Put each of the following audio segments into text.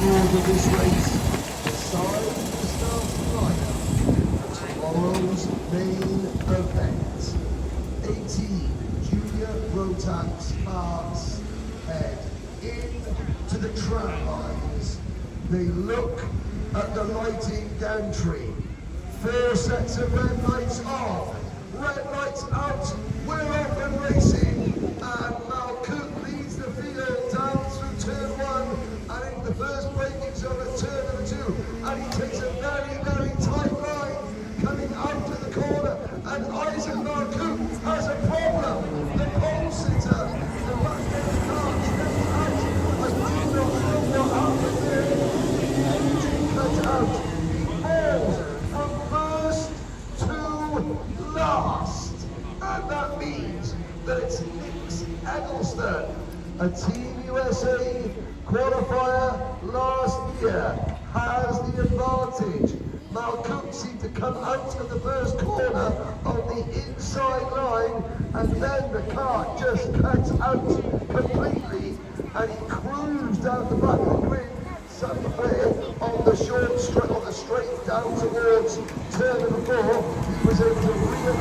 doors of this race, beside the starting lineup for tomorrow's main event. 18 Junior Rotax carts head into the track lines. They look at the lighting gantry. 4 sets of red lights on, red lights out, we're off and racing, and Malcoot leads the field down through turn 1 and in the first braking zone at turn number 2, and he takes a very, very tight line coming out to the corner, and Isaac Malcoot has a problem. The pole sitter, the back end of the car steps out. I do not know what happened there. The engine cut out. He falls from first to last. And that means that it's Nick Eggleston, a Team USA qualifier last year, has the advantage. Malcoot seemed to come out of the first corner on the inside line, and then the car just cuts out completely, and he cruised down the back of the grid somewhere on the short straight, on the straight down towards turn number 4. He was able to reel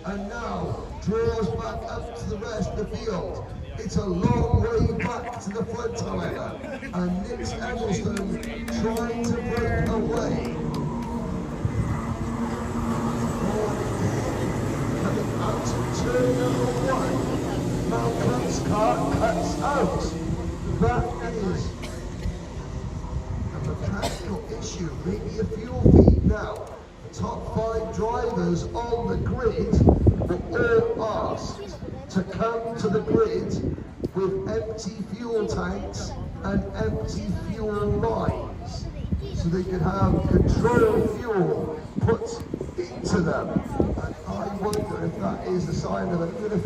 and now draws back up to the rest of the field. It's a long way back to the front, however, and Nick Eggleston trying to break away. Coming out of turn number 1, Malcolm's car cuts out. That is a mechanical issue, maybe a fuel feed now. Top 5 drivers on the grid were all asked to come to the grid with empty fuel tanks and empty fuel lines so they could have controlled fuel put into them. And I wonder if that is a sign of a bit of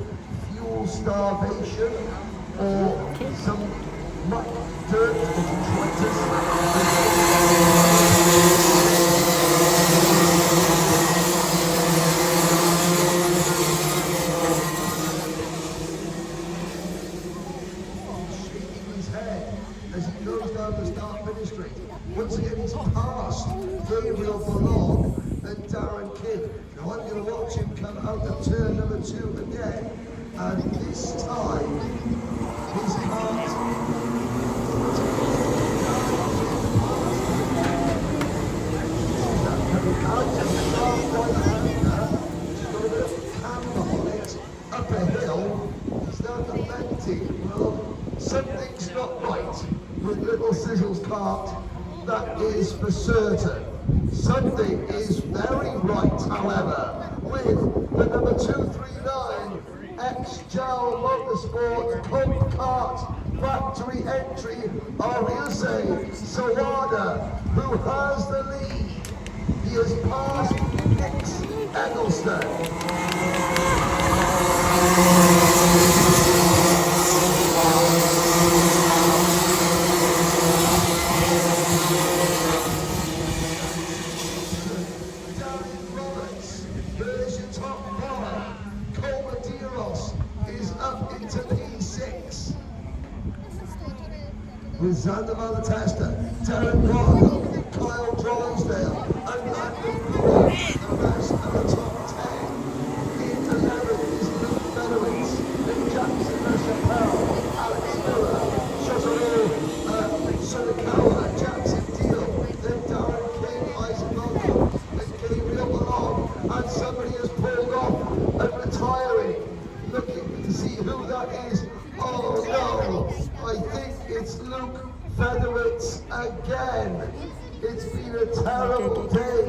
fuel starvation or some muck, dirt or detritus. As he goes down the start finish straight. Once again, he's past Gabriel Belong and Darren Kidd. Now I'm going to watch him come out of turn number 2 again, and this time his cart coming out of the start right-hander. He's got a bit of camber on it, up a hill. He's now deflecting. Well, something's not right with Little Sizzle's cart, that is for certain. Something is very right, however, with the number 239 ex-Jowl Motorsports Colt Kart factory entry of Yusei Sawada, who has the lead. He has passed Nick Eggleston. With Zandervan the Tester, Derek Barlow, Kyle Drysdale, and Landon Miller, the rest of the top 10. In 11th is Luke Fedowitz, Nick Jackson, LaChapelle, Alex Miller, Shotaro Sunakawa, Jackson Deal, then Darren King, Isaac Malcolm, and Gabriel Belong, and somebody has pulled off and retiring, looking to see who that is. Oh no, I think it's Luke Fedowitz again. It's been a terrible day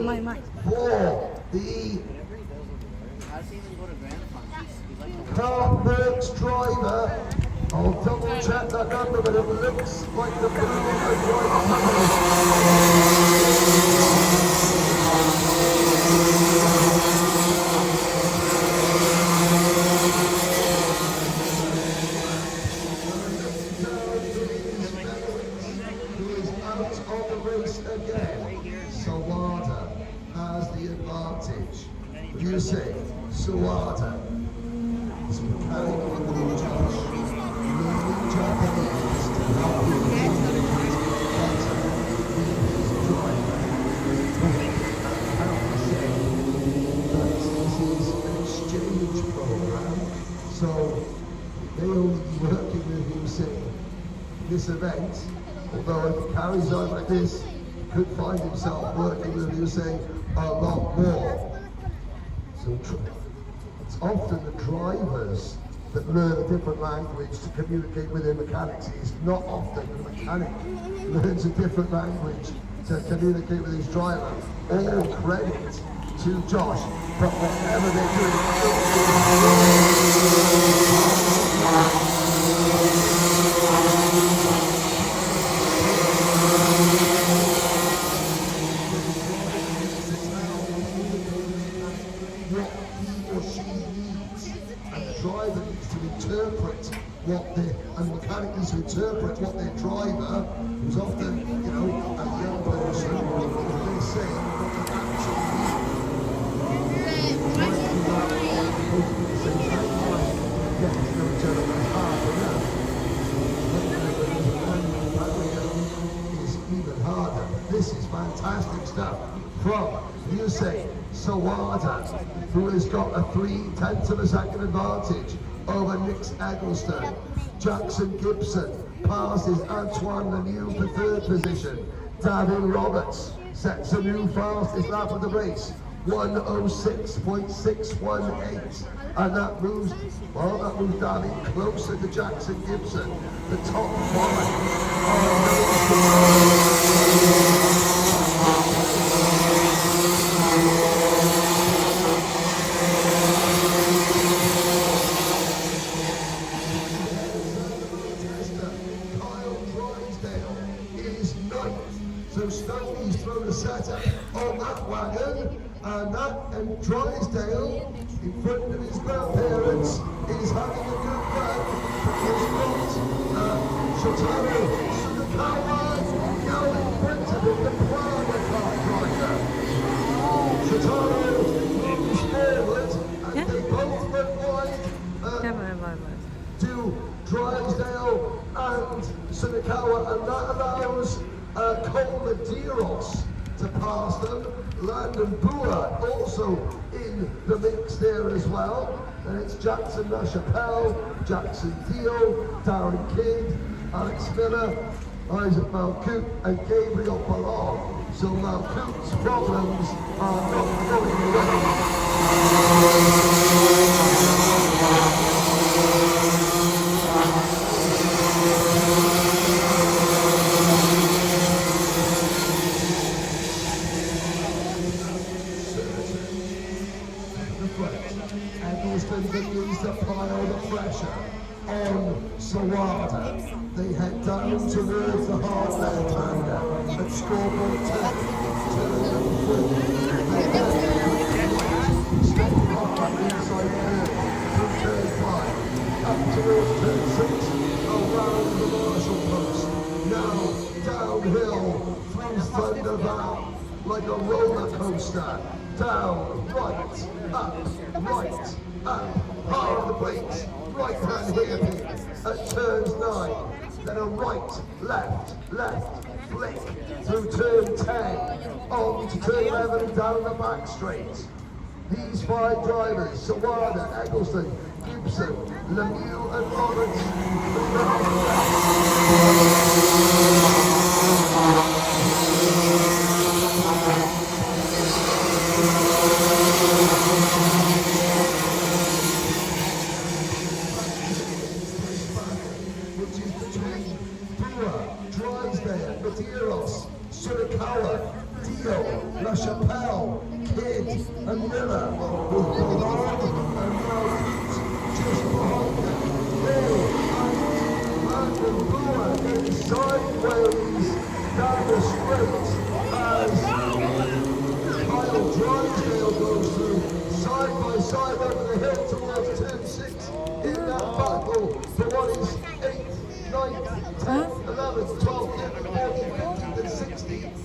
for the Cartworks driver. I'll double check that number, but it looks like the blue and white. Who is out of once again, Sawada has the advantage. You say, Sawada is mechanic under the judge, learning Japanese to help him communicate better with his driver. How to say that this is an exchange program, so they only be working with you, say, this event, although if it carries on like this, he could find himself working with you, say, a lot more. So it's often the drivers that learn a different language to communicate with their mechanics. It's not often the mechanic learns a different language to communicate with his driver. All credit to Josh, but whatever they're what he or she needs, and the driver needs to interpret what the, and the mechanic needs to interpret what their driver, who's often, you know, a young person, what they say, what they actually need. Is even harder. This is fantastic stuff from Yusei Sawada, who has got a 0.3 of a second advantage over Nick Eggleston. Jackson Gibson passes Antoine Lemieux for third position. Davin Roberts sets a new fastest lap of the race, 106.618, and that moves Davin closer to Jackson Gibson. The top five So Stoney's thrown a setter on that wagon, and Drysdale, in front of his grandparents, is having a good run because Shotaro Sunakawa now in front of him, the Prada car driver. Shotaro moves forward, and they both went wide to Drysdale and Sunakawa, and that allows Cole Medeiros to pass them. Landon Bua also in the mix there as well. And it's Jackson LaChapelle, Jackson Dio, Darren Kidd, Alex Miller, Isaac Malcoot, and Gabriel Ballon. So Malcoot's problems are not going away. Eggleston begins to pile the pressure on Sawada. They head down towards the hard left-hander at scoreboard 10. Turn number 4. Stepping off that inside curve from turn 5. Up towards turn 6. Around the Marshall post. Now downhill through Thunder Valley like a roller coaster. Down, right, up, high on the brakes, right hand hairpin at turns 9, then a right, left, flick through turn 10, on to turn 11 and down the back straight. These 5 drivers, Sawada, Eggleston, Gibson, Lemieux and Roberts, which is between Bua, Drysdale, Medeiros, Sunakawa, Dio, LaChapelle, Kidd, and Miller, with Ballon and Malcoot just behind them. Landon Bua getting sideways down the straight as Kyle Drysdale goes through side by side over the hill towards turn 6 in that battle for what is 8th, 9th, 10th, 11th, 12th, 13th, 14th, 15th and 16th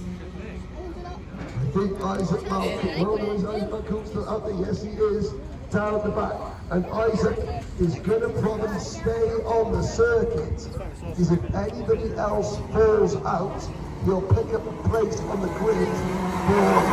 Isaac Malcolm. Well, there is Isaac Malcolm still out there. Yes, he is. Down at the back. And Isaac is going to probably stay on the circuit. Because if anybody else falls out, he'll pick up a place on the grid for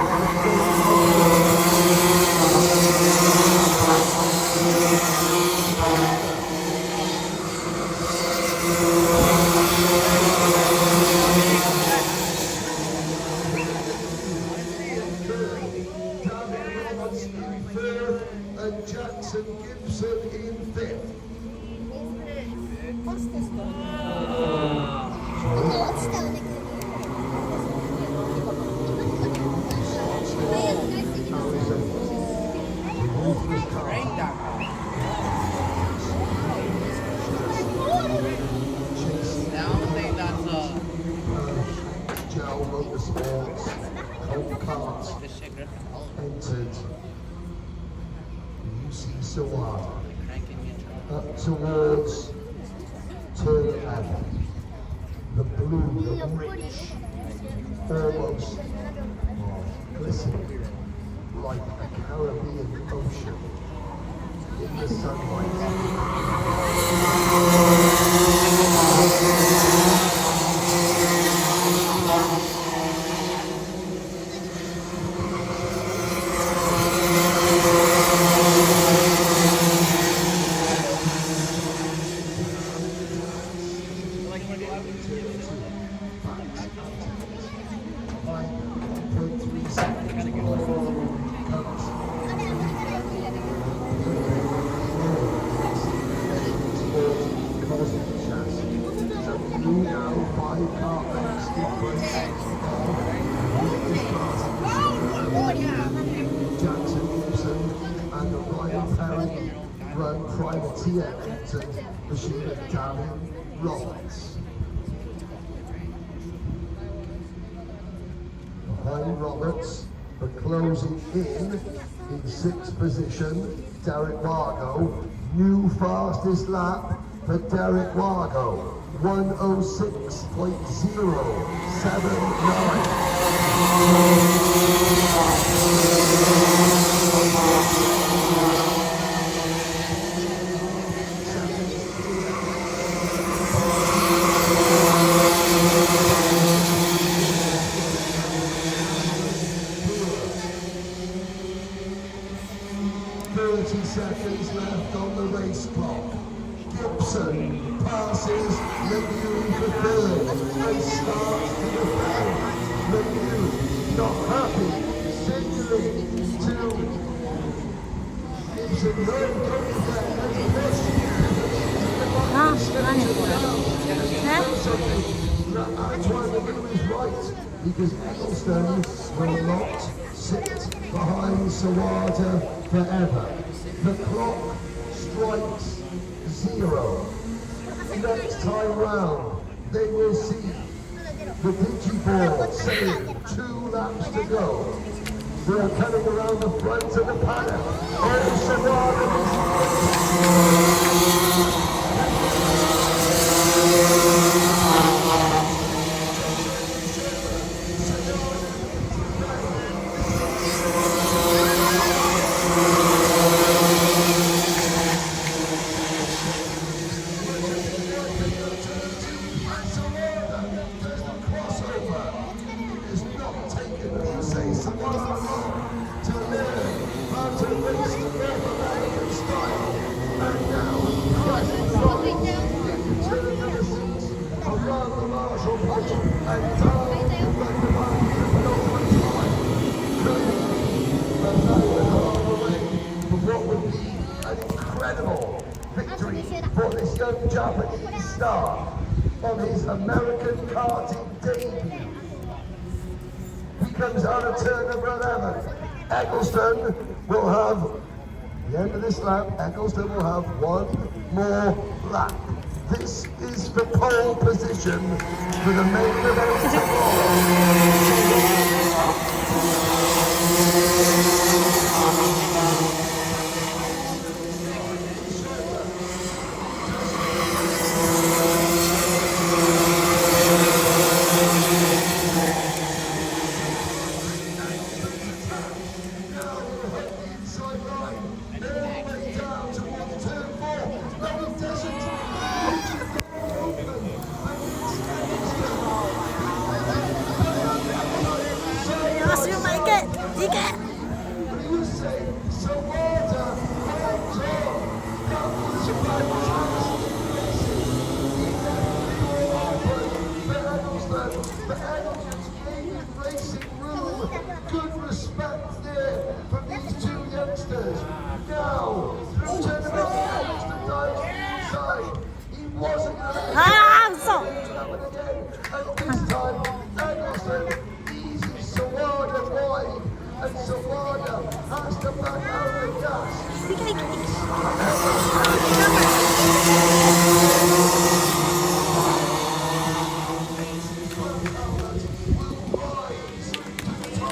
and Jackson Gibson in fifth. Gel Motorsports, home cart, entered UC Sawada up towards turn 11. The blue, the rich, almost glistening like a Caribbean ocean in the sunlight. Jackson Gibson and the Ryan Perry run privateer entered the ship of Darren Roberts. Behind Roberts, but closing in sixth position, Derek Wargo. New fastest lap for Derek Wargo. 106.079. Seconds left on the race clock. Gibson passes Lemieux for third and starts to defend. Lemieux not happy, signaling to Gibson. No, don't defend, let's Antoine Lemieux is right, because Eggleston will not sit behind Sawada forever. The clock strikes 0. Next time round, they will see the digiboard saying 2 laps to go. They are coming around the front of the paddock. Oh, Sawada is... what would be an incredible victory for this young Japanese star on his American karting debut. He comes out of turn number 11. Eggleston will have, at the end of this lap, Eggleston will have one more lap. This is for pole position for the main event tomorrow. いけ